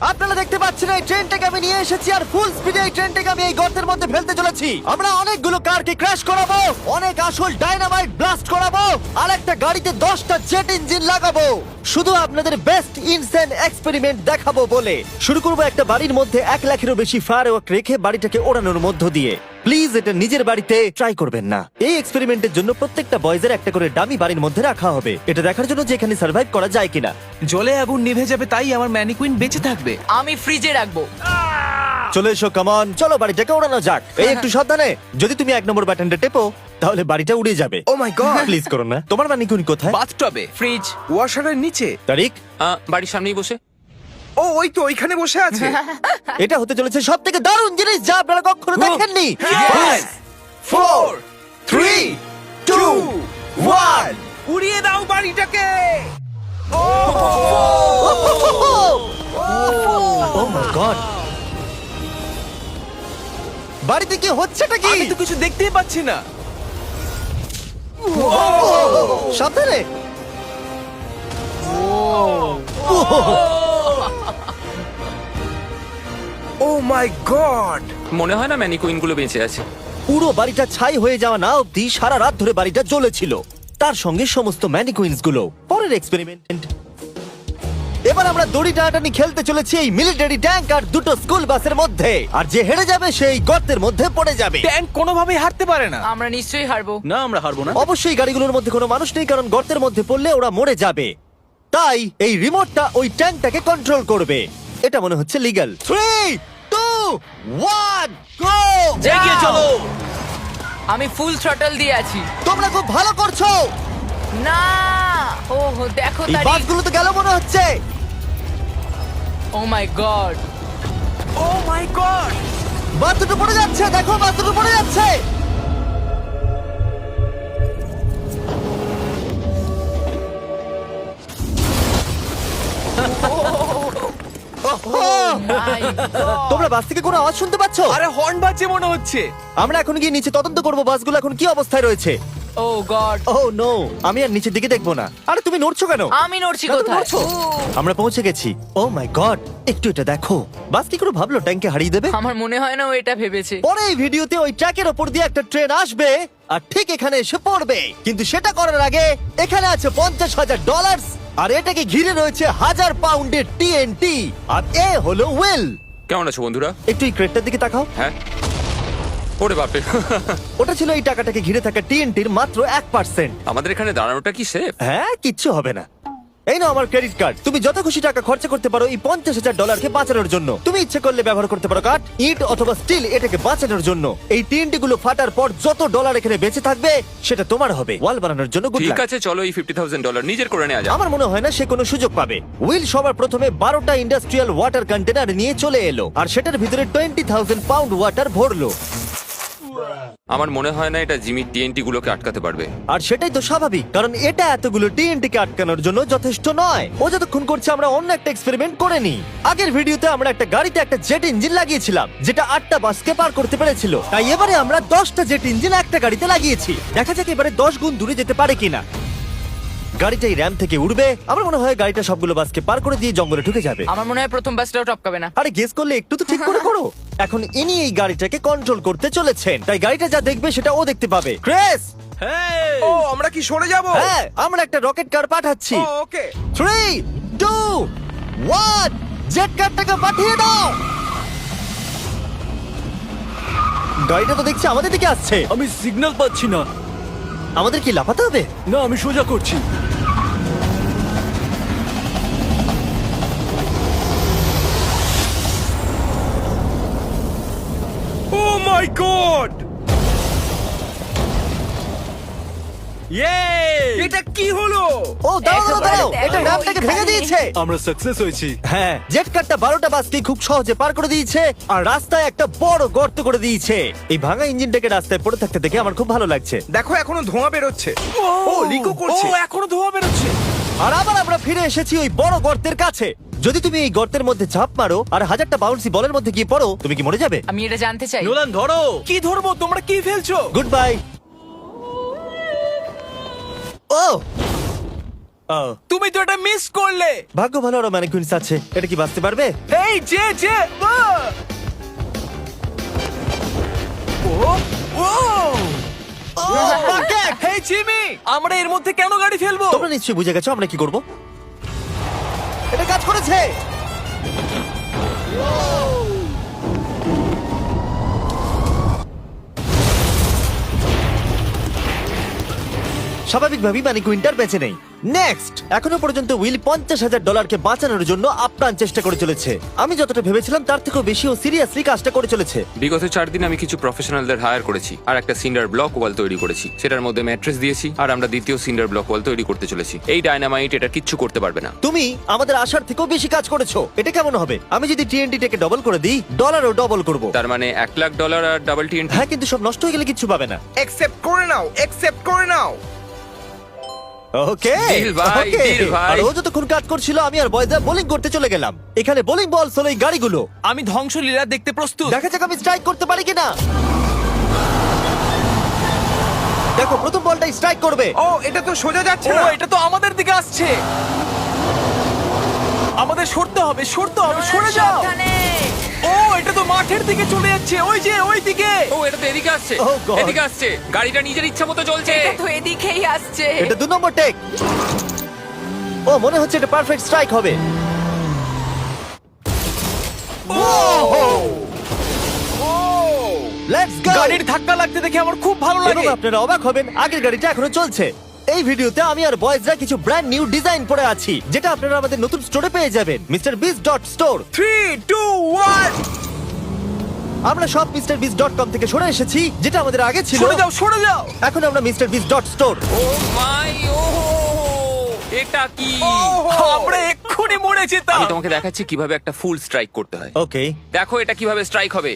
আপনারা দেখতে পাচ্ছেন এই ট্রেনটাকে আমি নিয়ে এসেছি আর ফুল স্পিডে এই ট্রেনটাকে আমি এই গর্তের মধ্যে ফেলতে চলেছি। আমরা অনেকগুলো কারকে ক্র্যাশ করাবো, অনেক আসল ডাইনামাইট ব্লাস্ট করাবো, আর একটা গাড়িতে 10টা জেট ইঞ্জিন লাগাবো, শুধু আপনাদের বেস্ট ইনসেন এক্সপেরিমেন্ট দেখাবো বলে। শুরু করবো একটা বাড়ির মধ্যে 1 লাখেরও বেশি ফায়ারওয়ার্ক রেখে বাড়িটাকে ওড়ানোর মধ্য দিয়ে। প্লিজ এটা নিজের বাড়িতে ট্রাই করবেন না। এই এক্সপেরিমেন্টের জন্য প্রত্যেকটা বয়েজের একটা করে ডামি বাড়ির মধ্যে রাখা হবে, এটা দেখার জন্য যে এখানে সার্ভাইভ করা যায় কিনা। জলে আগুন নিভে যাবে, তাই আমার ম্যানিকুইন বেঁচে থাকবে। আমি ফ্রিজে রাখবো। চলে এসো, কামন, চলো বাড়িটাকে ওড়ানো যাক। এই একটু সাবধানে, যদি তুমি 1 নম্বর বাটনটা টেপো তাহলে বাড়িটা উড়ে যাবে। ও মাই গড! প্লিজ করো না। তোমার মানিকুনি কোথায়? বাথটবে, ফ্রিজ। ওয়াশারের নিচে। তারিক, বাড়ির সামনেই বসে। ও ওই তো ওইখানে বসে আছে। এটা হতে চলেছে সব থেকে দারুণ জিনিস যা আপনারা কখনো দেখেননি। Yes! 4, 3, 2, 1। উড়িয়ে দাও বাড়িটাকে। Oh my God! বাড়িতে কি হচ্ছেটা কি? আমি তো কিছু দেখতেই পাচ্ছি না। সাবধানে। ও মাই গড! মনে হয় না ম্যানিকুইন গুলো বেঁচে আছে। পুরো বাড়িটা ছাই হয়ে যাওয়া না অব্দি সারা রাত ধরে বাড়িটা জ্বলেছিল, তার সঙ্গে সমস্ত ম্যানিকুইন্স গুলো। পরের এক্সপেরিমেন্ট, এবার আমরা দড়ি টানাটানি খেলতে চলেছি এই মিলিটারি ট্যাঙ্ক আর 2টো স্কুল বাসের মধ্যে, আর যে হেরে যাবে সেই গর্তের মধ্যে পড়ে যাবে। ট্যাঙ্ক কোনোভাবেই হারতে পারে না। আমরা নিশ্চয়ই হারবো। না, আমরা হারবো না। অবশ্যই গাড়িগুলোর মধ্যে কোনো মানুষ নেই, কারণ গর্তের মধ্যে পড়লে ওরা মরে যাবে। তাই এই রিমোটটা ওই ট্যাঙ্কটাকে কন্ট্রোল করবে। এটা মনে হচ্ছে লিগ্যাল। 3, 2, 1, গো! এগিয়ে চলো। আমি ফুল থ্রটল দিয়ে আছি। তোমরা খুব ভালো করছো। না, ও দেখো এই তারিখ। বাসগুলো তো গেল মনে হচ্ছে। ও মাই গড! ও মাই গড! বাস দুটো পড়ে যাচ্ছে, দেখো বাস দুটো পড়ে যাচ্ছে। তোমরা বাস থেকে কোনো আওয়াজ শুনতে পাচ্ছ? আরে হর্ন বাজছে মনে হচ্ছে। আমরা এখন গিয়ে নিচে তদন্ত করবো বাসগুলো এখন কি অবস্থায় রয়েছে। ও গড! ও নো, আমি আর নিচের দিকে দেখবো না। আরে তুমি নড়ছো কেন? আমি নড়ছি না, তুমি কোথায়? নড়ছো। আমরা পৌঁছে গেছি। ও মাই গড, একটু এটা দেখো। বাস কি করে ভাবলো ট্যাঙ্কে হারিয়ে দেবে? আমার মনে হয় না ও এটা ভেবেছে। পরে এই ভিডিওতে ওই ট্র্যাকের ওপর দিয়ে একটা ট্রেন আসবে আর ঠিক এখানে এসে পড়বে, কিন্তু সেটা করার আগে এখানে আছে $50,000 আর এটাকে ঘিরে রয়েছে 1000 পাউন্ডের টিএনটি। আর এ হলো উইল। কেমন আছো বন্ধুরা? একটু এই ক্রেটটার দিকে তাকাও। হ্যাঁ। ওরে বাপরে! ওটা ছিল এই টাকাটাকে ঘিরে থাকা টিএনটির মাত্র 1%। আমাদের এখানে দাঁড়ানোটা কি সেফ? হ্যাঁ, কিচ্ছু হবে না। এই নাও আমার ক্রেডিট কার্ড, তুমি যত খুশি টাকা খরচা করতে পারো এই $50,000 বাঁচানোর জন্য। তুমি ইচ্ছে করলে ব্যবহার করতে পারো কাঠ, ইট অথবা স্টিল এটাকে বাঁচানোর জন্য। এই টিএনটি গুলো ফাটার পর যত ডলার এখানে বেঁচে থাকবে সেটা তোমার হবে। ওয়াল বানানোর জন্য গুড ঠিক লাক। আছে, চলো এই $50,000 নিজের করে নেওয়া যাক। আমার মনে হয় না সে কোনো সুযোগ পাবে। উইল সবার প্রথমে 12টা ইন্ডাস্ট্রিয়াল ওয়াটার কন্টেনার নিয়ে চলে এলো আর সেটার ভিতরে 20,000 পাউন্ড ওয়াটার ভরলো। আমার মনে হয় না এটা জিমি টিএনটি গুলোকে আটকাতে পারবে। আর সেটাই তো স্বাভাবিক, কারণ এটা এতগুলো টিএনটি কে আটকানোর জন্য যথেষ্ট নয়। ও যতক্ষণ করছে আমরা অন্য একটা এক্সপেরিমেন্ট করে নিই। আগের ভিডিওতে আমরা একটা গাড়িতে একটা জেট ইঞ্জিন লাগিয়েছিলাম যেটা 8টা বাসকে পার করতে পেরেছিল। তাই এবারে আমরা 10টা জেট ইঞ্জিন একটা গাড়িতে লাগিয়েছি। দেখা যাক এবারে 10 গুণ দূরে যেতে পারে কিনা। গাড়িটা এই র্যাম্প থেকে উঠবে। আমার মনে হয় গাড়িটা সবগুলো বাসকে পার করে দিয়ে জঙ্গলে ঢুকে যাবে। আমার মনে হয় প্রথম বাসটাও টপকাবে না। আরে গেস করলে একটু তো ঠিক করে করো। এখন ইনি এই গাড়িটাকে কন্ট্রোল করতে চলেছেন, তাই গাড়িটা যা দেখবে সেটা ও দেখতে পাবে। ক্রেস! ও আমরা কি সরে যাব? হ্যাঁ, আমরা একটা রকেট কার পাঠাচ্ছি। ও ওকে। 3, 2, 1, জেট কারটাকে পাঠিয়ে দাও। গাড়িটা তো দেখছি আমাদের দিকে আসছে। আমি সিগন্যাল পাচ্ছি না। আমাদের কি লাফাতে হবে? না, আমি সোজা করছি। ও মাই গড! এটা কি হলো? ও দাঁড়াও দাঁড়াও দাঁড়াও, একেবারে এটা দেখো র্যাম্পটাকে ভেঙে ওইখানে। দিয়েছে। আমরা সাকসেস হয়েছি। হ্যাঁ, জেট কারটা 12টা বাসকে খুব সহজে পার করে দিয়েছে আর রাস্তায় একটা বড় গর্ত করে দিয়েছে। এই ভাঙা ইঞ্জিনটাকে রাস্তায় পড়ে থাকতে দেখে আমার খুব ভালো লাগছে। দেখো এখনো ধোঁয়া বেরোচ্ছে। ও লিকো করছে। ও এখনো ধোঁয়া বেরোচ্ছে। আর আবার আমরা ফিরে এসেছি ওই বড় গর্তের কাছে। যদি তুমি এই গর্তের মধ্যে ঝাঁপ মারো আর 1000টা বাউন্সি বলের মধ্যে গিয়ে পড়ো, তুমি কি মরে যাবে? আমি এটা জানতে চাই। নোলান ধরো। কি ধরবো? তোমরা কি ফেলছো? Good bye. ও ও, তুমি তো এটা মিস করলে। ভাগ্য ভালো আরো ম্যানিকুইন্স আছে। এটা কি বাঁচতে পারবে? এই যে ও ও Bucket! হেই জিমি, আমরা এর মধ্যে কেন গাড়ি ফেলবো? তোমরা নিশ্চয়ই বুঝে গেছো আমরা কি করব। এটা কাজ করেছে। স্বাভাবিকভাবেই ম্যানিকুইনটার বেঁচে নেই। নেক্সট, এখনো পর্যন্ত উইল $50,000 বাঁচানোর জন্য আপ্রাণ চেষ্টা করে চলেছে। আমি যতটা ভেবেছিলাম তার থেকেও বেশি ও সিরিয়াসলি কাজটা করে চলেছে। বিগত 4 দিন আমি কিছু প্রফেশনালদের হায়ার করেছি আর একটা সিন্ডার ব্লক ওয়াল তৈরি করেছি। সেটার মধ্যে ম্যাট্রেস দিয়েছি আর আমরা দ্বিতীয় সিন্ডার ব্লক ওয়াল তৈরি করতে চলেছি। এই ডায়নামাইট এটা কিচ্ছু করতে পারবে না। তুমি আমাদের আশার থেকেও বেশি কাজ করেছো। এটা কেমন হবে? আমি যদি TNT টাকে ডবল করে দিই, ডলারও ডবল করব। তার মানে $1,00,000 আর ডাবল TNT। হ্যাঁ, কিন্তু সব নষ্ট হয়ে গেলে কিচ্ছু পাবে না। একসেপ্ট করে নাও, একসেপ্ট করে নাও। ওকে Deal ভাই, ওকে। deal ভাই। আর ও যতক্ষণ কাজ করছিল আমি আর বয়দা বোলিং করতে চলে গেলাম। এখানে বোলিং বল হলো এই গাড়িগুলো। আমি ধ্বংসলীলা দেখতে প্রস্তুত। দেখা যাক আমি স্ট্রাইক করতে পারি কিনা। দেখো, প্রথম বলটাই স্ট্রাইক করবে। ও, এটা তো সোজা যাচ্ছে ও না। এটা তো আমাদের দিকে আসছে। আমাদের সরতে হবে, সরে যাও। সাবধানে। ও এটা তো মাঠের দিকে চলে যাচ্ছে, ওই যে ওই দিকে। ও এটা তো এদিকে আসছে। Oh God! এদিকে আসছে। গাড়িটা নিজের ইচ্ছা মতো চলছে। এটা তো এদিকেই আসছে। এটা 2 নম্বর টেক। ও মনে হচ্ছে এটা পারফেক্ট স্ট্রাইক হবে। Let's go. গাড়ির ধাক্কা লাগতে দেখে আমার খুব ভালো এবং লাগে। আপনারা অবাক হবেন, আগের গাড়িটা এখনো চলছে। এই ভিডিওতে আমি আর বয়েজরা কিছু ব্র্যান্ড নিউ ডিজাইন পরে আছি, যেটা আপনারা আমাদের নতুন স্টোরে পেয়ে যাবেন, MrBeast.store। 3, 2, 1। আমরা সব MrBeast.com থেকে সরে এসেছি, যেটা আমাদের আগে ছিল। সরে যাও। এখন আমরা MrBeast.store। ও মাই ও এটা কি? আমরা এক্ষুনি মরে যেতাম। আমি তোমাকে দেখাচ্ছি কিভাবে একটা ফুল স্ট্রাইক করতে হয়। ওকে। দেখো এটা কিভাবে স্ট্রাইক হবে।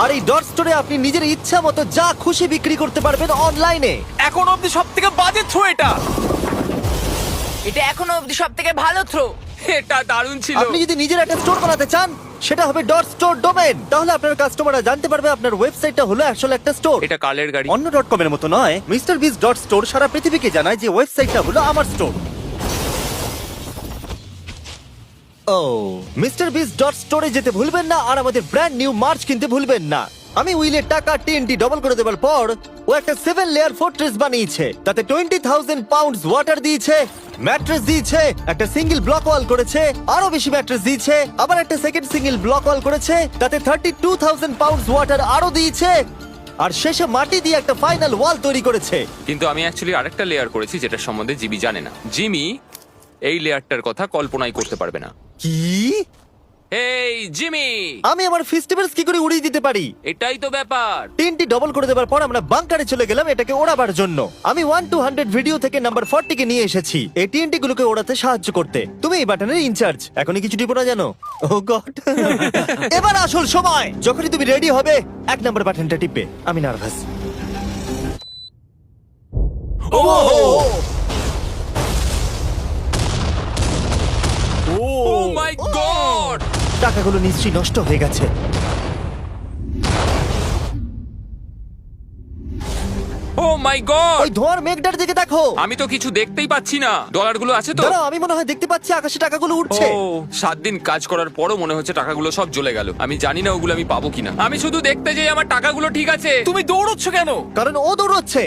আর এই ডট স্টোরে আপনি নিজের ইচ্ছা মতো যা খুশি বিক্রি করতে পারবেন অনলাইনে। এখন অব্দি সব থেকে বাজে থ্রো এটা। এটা এখনো অবধি সবথেকে ভালো থ্রো। এটা দারুণ ছিল। আপনি যদি নিজের একটা স্টোর বানাতে চান, সেটা হবে ডট স্টোর ডোমেন। তাহলে আপনার কাস্টমাররা জানতে পারবে আপনার ওয়েবসাইটটা হলো আসলে একটা স্টোর। এটা কালের গাড়ি। অন্য ডট কম এর মতো নয়। MrBeast.store সারা পৃথিবীকে জানায় যে ওয়েবসাইটটা হলো আমার স্টোর। ও, MrBeast.store এ যেতে ভুলবেন না আর আমাদের ব্র্যান্ড নিউ মার্চ কিনতে ভুলবেন না। আমি উইলের টাকা TNT ডবল করে দেবার পর ও একটা 7 লেয়ার ফোর্ট্রেস বানিয়েছে। তাতে 20,000 পাউন্ডস ওয়াটার দিয়েছে, ম্যাট্রেস দিয়েছে, একটা সিঙ্গেল ব্লক ওয়াল করেছে, আরো বেশি ম্যাট্রেস দিয়েছে, আবার একটা সেকেন্ড সিঙ্গেল ব্লক ওয়াল করেছে, তাতে 32,000 পাউন্ডস ওয়াটার আরো দিয়েছে, আর শেষে মাটি দিয়ে একটা ফাইনাল ওয়াল তৈরি করেছে। কিন্তু আমি অ্যাকচুয়ালি আরেকটা লেয়ার করেছি যেটা সম্বন্ধে জিমি জানে না। জিমি এই লেয়ারটার কথা কল্পনাই করতে পারবে না। কি? এই জিমি, আমি আমার ফেস্টিভ্যালস কি করে উড়িয়ে দিতে পারি? এটাই তো ব্যাপার। তিনটি ডবল করে দেওয়ার পর আমরা বাংকারে চলে গেলাম এটাকে ওড়াবার জন্য। আমি 1 to 100 ভিডিও থেকে নাম্বার 40 কে নিয়ে এসেছি এই TNT গুলোকে ওড়াতে সাহায্য করতে। তুমি এই বাটনের ইনচার্জ। এখনই কিছু টিপো না জানো? ও গড। এবার আসল সময়। যখনই তুমি রেডি হবে 1 নাম্বার বাটনটা টিপবে। আমি নার্ভাস। ও ও মাই গড! টাকাগুলো নিশ্চয়ই নষ্ট হয়ে গেছে। ও মাই গড! ওই ধোঁয়ার মেঘটার দিকে দেখো। আমি তো কিছু দেখতেই পাচ্ছি না। ডলারগুলো আছে তো? দাঁড়াও, আমি মনে হয় দেখতে পাচ্ছি আকাশে টাকাগুলো উঠছে। ও 7 দিন কাজ করার পরও মনে হচ্ছে টাকাগুলো সব জ্বলে গেল। আমি জানি না ওগুলো আমি পাবো কিনা। আমি শুধু দেখতে যাই আমার টাকাগুলো ঠিক আছে। তুমি দৌড়চ্ছ কেন? কারণ ও দৌড়চ্ছে।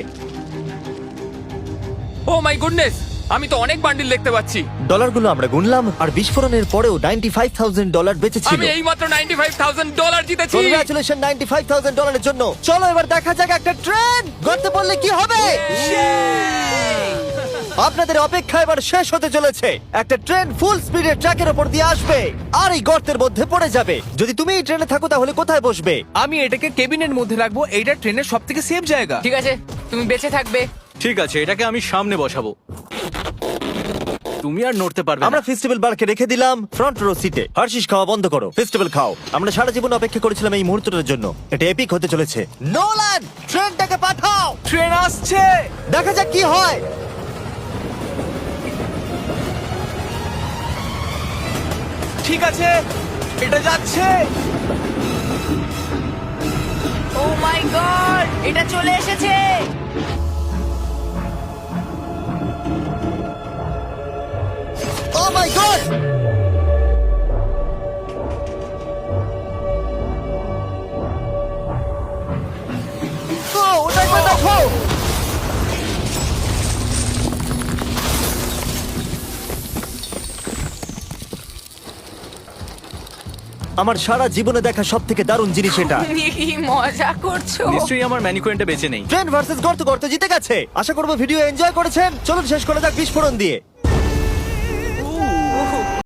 ও মাই গুডনেস! আমি তো অনেক বান্ডিল দেখতে পাচ্ছি। ডলারগুলো আমরা গুনলাম আর বিস্ফোরণের পরেও $95,000 বেঁচে ছিল। আমি এইমাত্র $95,000 জিতেছি। কংগ্রাচুলেশন $95,000 এর জন্য। চলো এবার দেখা যাক একটা ট্রেন গর্তে পড়লে কি হবে। আপনাদের অপেক্ষা এবার শেষ হতে চলেছে। একটা ট্রেন ফুল স্পিডে ট্র্যাকের উপর দিয়ে আসবে আর এই গর্তের মধ্যে পড়ে যাবে। যদি তুমি এই ট্রেনে থাকো তাহলে কোথায় বসবে? আমি এটাকে কেবিনের মধ্যে রাখবো। এইটা ট্রেনের সব থেকে সেফ জায়গা। ঠিক আছে, তুমি বেঁচে থাকবে। ঠিক আছে, এটাকে আমি সামনে বসাবো। তুমি আর নড়তে পারবে আমরা না। ফেস্টিভ্যাল বারকে রেখে দিলাম ফ্রন্ট রো সিটে। হার্শিস খাওয়া বন্ধ করো, ফেস্টিভ্যাল খাও। আমরা সারা জীবন অপেক্ষা করেছিলাম এই মুহূর্তটার জন্য। এটা এপিক হতে চলেছে। নোলান, ট্রেনটাকে পাঠাও। ট্রেন আসছে। দেখা যাক কি হয়। ঠিক আছে, এটা যাচ্ছে। ও মাই গড, এটা চলে এসেছে। ও মাই গড! ওটা একবার দেখো! আমার সারা জীবনে দেখা সব থেকে দারুণ জিনিস এটা। তুমি কি মজা করছো? নিশ্চয়ই আমার ম্যানিকুইনটা বেঁচে নেই। ট্রেন ভার্সেস গর্ত গর্ত জিতে গেছে। আশা করবো ভিডিও এনজয় করেছেন। চলুন শেষ করে যাক বিস্ফোরণ দিয়ে।